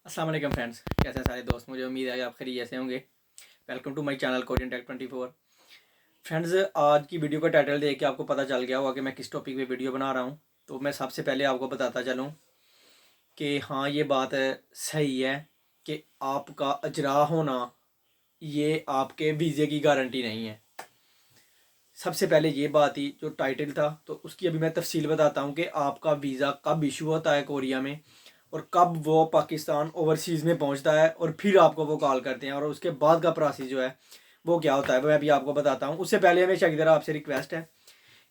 अस्सलाम वालेकुम फ्रेंड्स, कैसे हैं सारे दोस्त। मुझे उम्मीद है कि आप खैरियत से होंगे। Welcome to my channel Korean tech 24। Friends, आज की वीडियो का टाइटल देख के आपको पता चल गया होगा कि मैं किस टॉपिक पे वीडियो बना रहा हूँ। तो मैं सबसे पहले आपको बताता चलूँ कि हाँ, ये बात सही है कि आपका अजरा होना ये आपके वीज़े की गारंटी नहीं है। सबसे पहले ये बात ही जो टाइटल था तो उसकी अभी मैं तफसील बताता हूँ कि आपका वीज़ा कब इशू होता है कोरिया में, और कब वो पाकिस्तान ओवरसीज़ में पहुंचता है, और फिर आपको वो कॉल करते हैं, और उसके बाद का प्रोसेस जो है वो क्या होता है वो मैं अभी आपको बताता हूँ। उससे पहले हमेशा की तरह आपसे रिक्वेस्ट है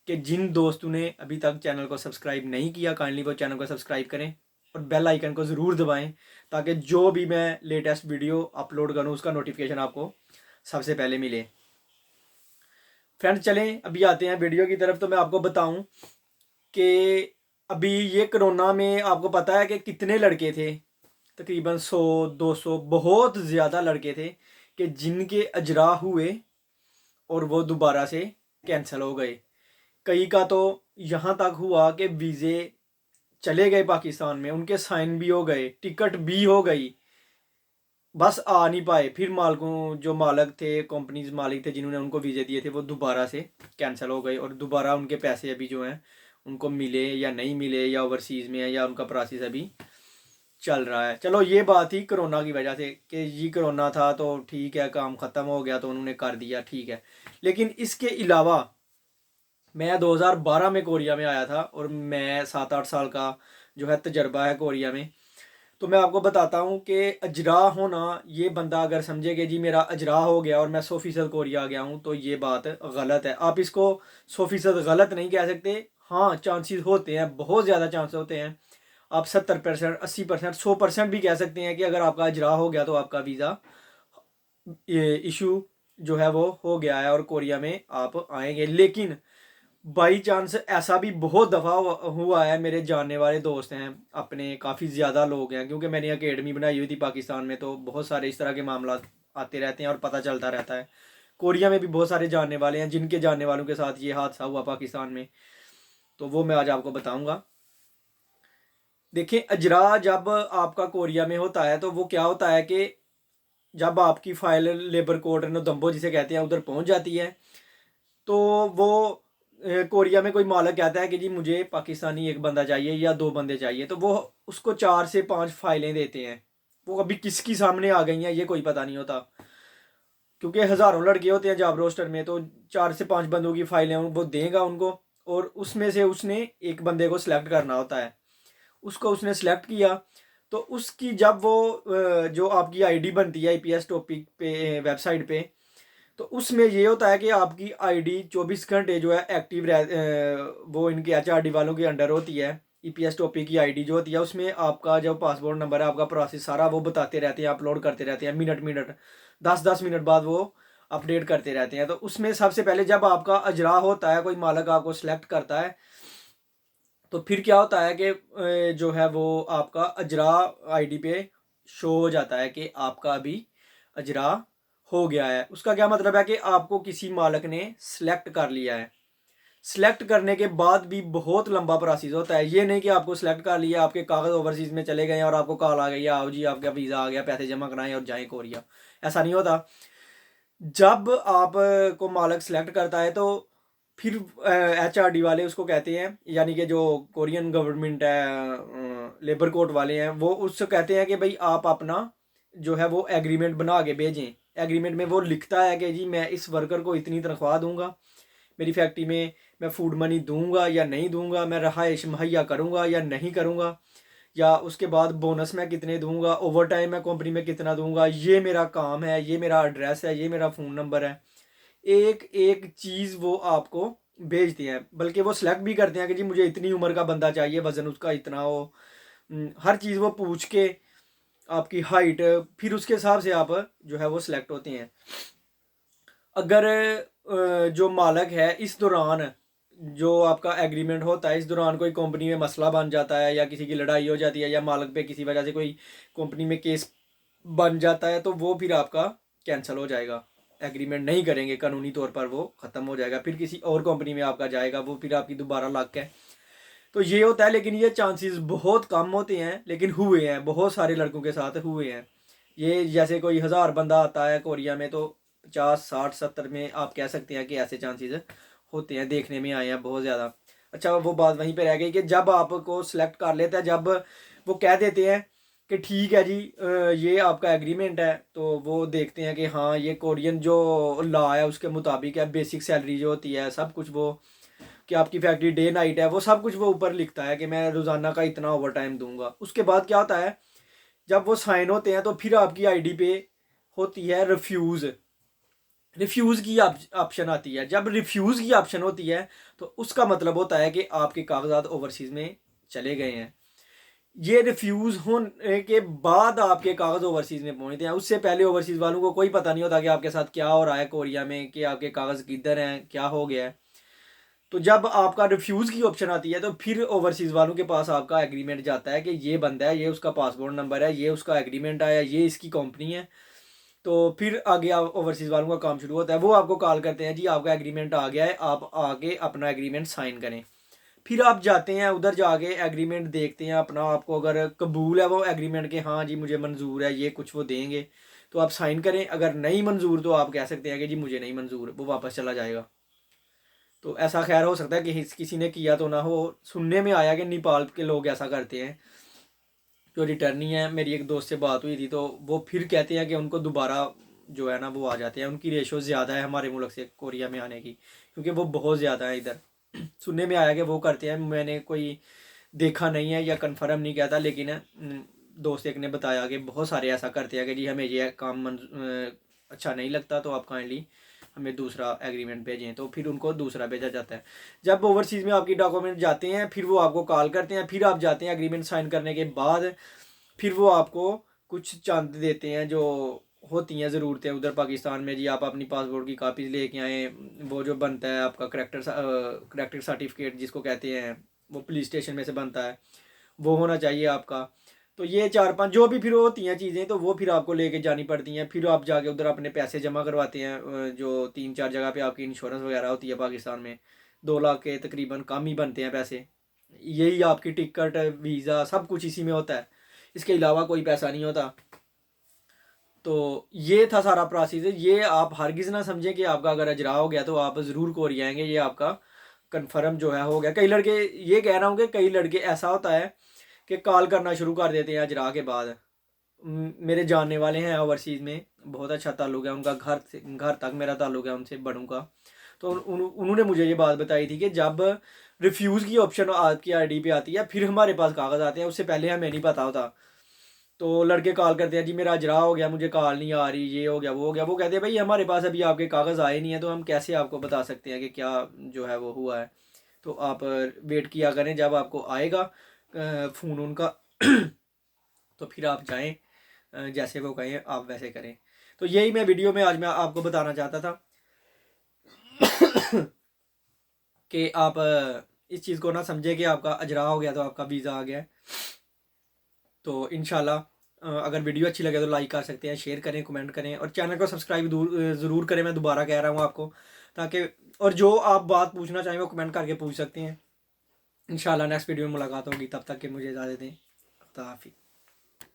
कि जिन दोस्तों ने अभी तक चैनल को सब्सक्राइब नहीं किया, काइंडली वो चैनल को सब्सक्राइब करें और बेल आइकन को ज़रूर दबाएं, ताकि जो भी मैं लेटेस्ट वीडियो अपलोड करूँ उसका नोटिफिकेशन आपको सबसे पहले मिले। फ्रेंड्स, चलें अभी आते हैं वीडियो की तरफ। तो मैं आपको बताऊं कि अभी ये कोरोना में आपको पता है कि कितने लड़के थे, तकरीबन 100-200 बहुत ज़्यादा लड़के थे कि जिनके अजरा हुए और वो दोबारा से कैंसिल हो गए। कई का तो यहाँ तक हुआ कि वीज़े चले गए पाकिस्तान में, उनके साइन भी हो गए, टिकट भी हो गई, बस आ नहीं पाए। फिर मालिकों जो मालिक थे, कंपनीज मालिक थे जिन्होंने उनको वीज़े दिए थे, वो दोबारा से कैंसिल हो गए और दोबारा उनके पैसे अभी जो हैं उनको मिले या नहीं मिले, या ओवरसीज़ में है, या उनका प्रोसेस अभी चल रहा है। चलो, ये बात ही कोरोना की वजह से कि ये कोरोना था तो ठीक है, काम ख़त्म हो गया तो उन्होंने कर दिया, ठीक है। लेकिन इसके अलावा मैं 2012 में कोरिया में आया था और मैं 7-8 साल का जो है तजर्बा है कोरिया में। तो मैं आपको बताता हूँ कि अजरा होना, ये बंदा अगर समझे कि जी मेरा अजरा हो गया और मैं 100% कोरिया आ गया हूँ, तो ये बात गलत है। आप इसको 100% गलत नहीं कह सकते। हाँ, चांसेस होते हैं, बहुत ज़्यादा चांस होते हैं। आप 70%, 80%, 100% भी कह सकते हैं कि अगर आपका अजरा हो गया तो आपका वीज़ा इशू जो है वो हो गया है और कोरिया में आप आएंगे। लेकिन बाई चांस ऐसा भी बहुत दफ़ा हुआ है। मेरे जानने वाले दोस्त हैं, अपने काफ़ी ज़्यादा लोग हैं, क्योंकि मैंने अकेडमी बनाई हुई थी पाकिस्तान में, तो बहुत सारे इस तरह के मामला आते रहते हैं और पता चलता रहता है। कोरिया में भी बहुत सारे जानने वाले हैं जिनके जानने वालों के साथ ये हादसा हुआ पाकिस्तान में, तो वो मैं आज आपको बताऊंगा। देखिए, अजरा जब आपका कोरिया में होता है तो वो क्या होता है कि जब आपकी फाइल लेबर कोर्ट नोदम्बो जिसे कहते हैं उधर पहुंच जाती है, तो वो कोरिया में कोई मालिक कहता है कि जी मुझे पाकिस्तानी एक बंदा चाहिए या 2 बंदे चाहिए, तो वो उसको 4 से 5 फाइलें देते हैं। वो अभी किसकी सामने आ गई हैं ये कोई पता नहीं होता, क्योंकि हज़ारों लड़के होते हैं जॉब रोस्टर में। तो 4 से 5 बंदों की फाइलें वो देगा उनको, और उसमें से उसने एक बंदे को सिलेक्ट करना होता है। उसको उसने सेलेक्ट किया तो उसकी जब वो जो आपकी आईडी बनती है आईपीएस टॉपिक पे वेबसाइट पे, तो उसमें ये होता है कि आपकी आईडी 24 घंटे जो है एक्टिव वो इनके एचआरडी वालों के अंडर होती है। ईपीएस टॉपिक की आईडी जो होती है उसमें आपका जो पासपोर्ट नंबर है, आपका प्रोसेस सारा वो बताते रहते हैं, अपलोड करते रहते हैं, मिनट मिनट 10-10 मिनट बाद वो अपडेट करते रहते हैं। तो उसमें सबसे पहले जब आपका अजरा होता है, कोई मालिक आपको सिलेक्ट करता है, तो फिर क्या होता है कि जो है वो आपका अजरा आईडी पे शो हो जाता है कि आपका अभी अजरा हो गया है। उसका क्या मतलब है कि आपको किसी मालिक ने सिलेक्ट कर लिया है। सिलेक्ट करने के बाद भी बहुत लंबा प्रोसेस होता है। ये नहीं कि आपको सिलेक्ट कर लिया, आपके कागज़ ओवरसीज़ में चले गए और आपको कॉल आ गई, आओ जी आपका वीज़ा आ गया, पैसे जमा कराएं और जाएं कोरिया। ऐसा नहीं होता। जब आप को मालिक सेलेक्ट करता है तो फिर एचआरडी वाले उसको कहते हैं, यानी कि जो कोरियन गवर्नमेंट है, लेबर कोर्ट वाले हैं, वो उससे कहते हैं कि भाई आप अपना जो है वो एग्रीमेंट बना के भेजें। एग्रीमेंट में वो लिखता है कि जी मैं इस वर्कर को इतनी तनख्वाह दूंगा, मेरी फैक्ट्री में मैं फूड मनी दूंगा या नहीं दूंगा, मैं रहाइश मुहैया करूंगा या नहीं करूंगा, या उसके बाद बोनस मैं कितने दूंगा, ओवर टाइम मैं कंपनी में कितना दूंगा, ये मेरा काम है, ये मेरा एड्रेस है, ये मेरा फ़ोन नंबर है। एक एक चीज़ वो आपको भेजते हैं। बल्कि वो सिलेक्ट भी करते हैं कि जी मुझे इतनी उम्र का बंदा चाहिए, वज़न उसका इतना हो, हर चीज़ वो पूछ के आपकी हाइट, फिर उसके हिसाब से आप जो है वो सिलेक्ट होते हैं। अगर जो मालिक है इस दौरान जो आपका एग्रीमेंट होता है, इस दौरान कोई कंपनी में मसला बन जाता है या किसी की लड़ाई हो जाती है या मालिक पे किसी वजह से कोई कंपनी में केस बन जाता है, तो वो फिर आपका कैंसिल हो जाएगा। एग्रीमेंट नहीं करेंगे, कानूनी तौर पर वो ख़त्म हो जाएगा, फिर किसी और कंपनी में आपका जाएगा, वो फिर आपकी दोबारा लग है। तो ये होता है, लेकिन ये चांसेस बहुत कम होते हैं, लेकिन हुए हैं, बहुत सारे लड़कों के साथ हुए हैं। ये जैसे कोई 1000 बंदा आता है कोरिया में, तो 50 60 70 में आप कह सकते हैं कि ऐसे चांसेस होते हैं, देखने में आए हैं बहुत ज़्यादा। अच्छा, वो बात वहीं पे रह गई कि जब आपको सिलेक्ट कर लेते हैं, जब वो कह देते हैं कि ठीक है जी ये आपका एग्रीमेंट है, तो वो देखते हैं कि हाँ ये कोरियन जो लॉ है उसके मुताबिक है, बेसिक सैलरी जो होती है सब कुछ, वो कि आपकी फैक्ट्री डे नाइट है, वो सब कुछ वो ऊपर लिखता है कि मैं रोज़ाना का इतना ओवर टाइम दूंगा। उसके बाद क्या होता है, जब वो साइन होते हैं तो फिर आपकी आईडी पे होती है रिफ्यूज़। रिफ्यूज़ की ऑप्शन आती है। जब रिफ्यूज़ की ऑप्शन होती है तो उसका मतलब होता है कि आपके कागजात ओवरसीज़ में चले गए हैं। ये रिफ्यूज़ होने के बाद आपके कागज़ ओवरसीज़ में पहुंचते हैं, उससे पहले ओवरसीज़ वालों को कोई पता नहीं होता कि आपके साथ क्या हो रहा है कोरिया में, कि आपके कागज़ किधर हैं, क्या हो गया है। तो जब आपका रिफ्यूज़ की ऑप्शन आती है तो फिर ओवरसीज़ वालों के पास आपका एग्रीमेंट जाता है कि ये बंदा है, ये उसका पासपोर्ट नंबर है, ये उसका एग्रीमेंट आया, ये इसकी कंपनी है। तो फिर आगे आप ओवरसीज़ वालों का काम शुरू होता है, वो आपको कॉल करते हैं, जी आपका एग्रीमेंट आ गया है, आप आगे अपना एग्रीमेंट साइन करें। फिर आप जाते हैं उधर, जाके एग्रीमेंट देखते हैं अपना, आपको अगर कबूल है वो एग्रीमेंट के हाँ जी मुझे मंजूर है, ये कुछ वो देंगे तो आप साइन करें। अगर नहीं मंजूर तो आप कह सकते हैं कि जी मुझे नहीं मंजूर, वो वापस चला जाएगा। तो ऐसा खैर हो सकता है कि किसी ने किया तो ना हो। सुनने में आया कि नेपाल के लोग ऐसा करते हैं। जो रिटर्नी है, मेरी एक दोस्त से बात हुई थी, तो वो फिर कहते हैं कि उनको दोबारा जो है ना वो आ जाते हैं, उनकी रेशो ज़्यादा है हमारे मुल्क से कोरिया में आने की, क्योंकि वो बहुत ज़्यादा है इधर। सुनने में आया कि वो करते हैं, मैंने कोई देखा नहीं है या कंफर्म नहीं किया था, लेकिन दोस्त एक ने बताया कि बहुत सारे ऐसा करते हैं कि जी हमें ये काम अच्छा नहीं लगता, तो आप काइंडली हमें दूसरा एग्रीमेंट भेजें, तो फिर उनको दूसरा भेजा जाता है। जब ओवरसीज़ में आपकी डॉक्यूमेंट जाते हैं फिर वो आपको कॉल करते हैं, फिर आप जाते हैं एग्रीमेंट साइन करने के बाद, फिर वो आपको कुछ चंद देते हैं जो होती हैं ज़रूरतें उधर पाकिस्तान में। जी आप अपनी पासपोर्ट की कापी लेके आएँ, वो जो बनता है आपका करेक्टर सर्टिफिकेट जिसको कहते हैं, वो पुलिस स्टेशन में से बनता है, वो होना चाहिए आपका। तो ये 4-5 जो भी फिर होती हैं चीज़ें, तो वो फिर आपको लेके जानी पड़ती हैं। फिर आप जाके उधर अपने पैसे जमा करवाते हैं, जो 3-4 जगह पे आपकी इंश्योरेंस वगैरह होती है पाकिस्तान में, 2 लाख के तकरीबन कम ही बनते हैं पैसे। यही आपकी टिकट वीज़ा सब कुछ इसी में होता है, इसके अलावा कोई पैसा नहीं होता। तो ये था सारा प्रोसेस। ये आप हरगिज़ ना समझें कि आपका अगर अजरा हो गया तो आप ज़रूर कोरिया आएंगे, ये आपका कन्फर्म जो है हो गया। कई लड़के, ये कह रहा हूँ कि कई लड़के ऐसा होता है कि कॉल करना शुरू कर देते हैं अजरा के बाद। मेरे जानने वाले हैं ओवरसीज़ में, बहुत अच्छा ताल्लुक़ है उनका, घर तक मेरा ताल्लुक़ है उनसे, बड़ों का। तो उन्होंने मुझे ये बात बताई थी कि जब रिफ्यूज़ की ऑप्शन आपकी आईडी पे आती है फिर हमारे पास कागज़ आते हैं, उससे पहले हमें नहीं पता होता। तो लड़के कॉल करते हैं, जी मेरा अजरा हो गया, मुझे कॉल नहीं आ रही, ये हो गया वो हो गया। वो कहते हैं भाई हमारे पास अभी आपके कागज़ आए नहीं हैं, तो हम कैसे आपको बता सकते हैं कि क्या जो है वो हुआ है। तो आप वेट किया करें, जब आपको आएगा फ़ोन उनका तो फिर आप जाएं, जैसे वो कहें आप वैसे करें। तो यही मैं वीडियो में आज मैं आपको बताना चाहता था कि आप इस चीज़ को ना समझे कि आपका अजरा हो गया तो आपका वीज़ा आ गया है। तो इंशाल्लाह अगर वीडियो अच्छी लगे तो लाइक कर सकते हैं, शेयर करें, कमेंट करें, और चैनल को सब्सक्राइब ज़रूर करें। मैं दोबारा कह रहा हूँ आपको, ताकि और जो आप बात पूछना चाहें वो कमेंट करके पूछ सकते हैं। इंशाल्लाह नेक्स्ट वीडियो में मुलाकात होगी, तब तक के मुझे इजाज़त दें। खुदा हाफिज़।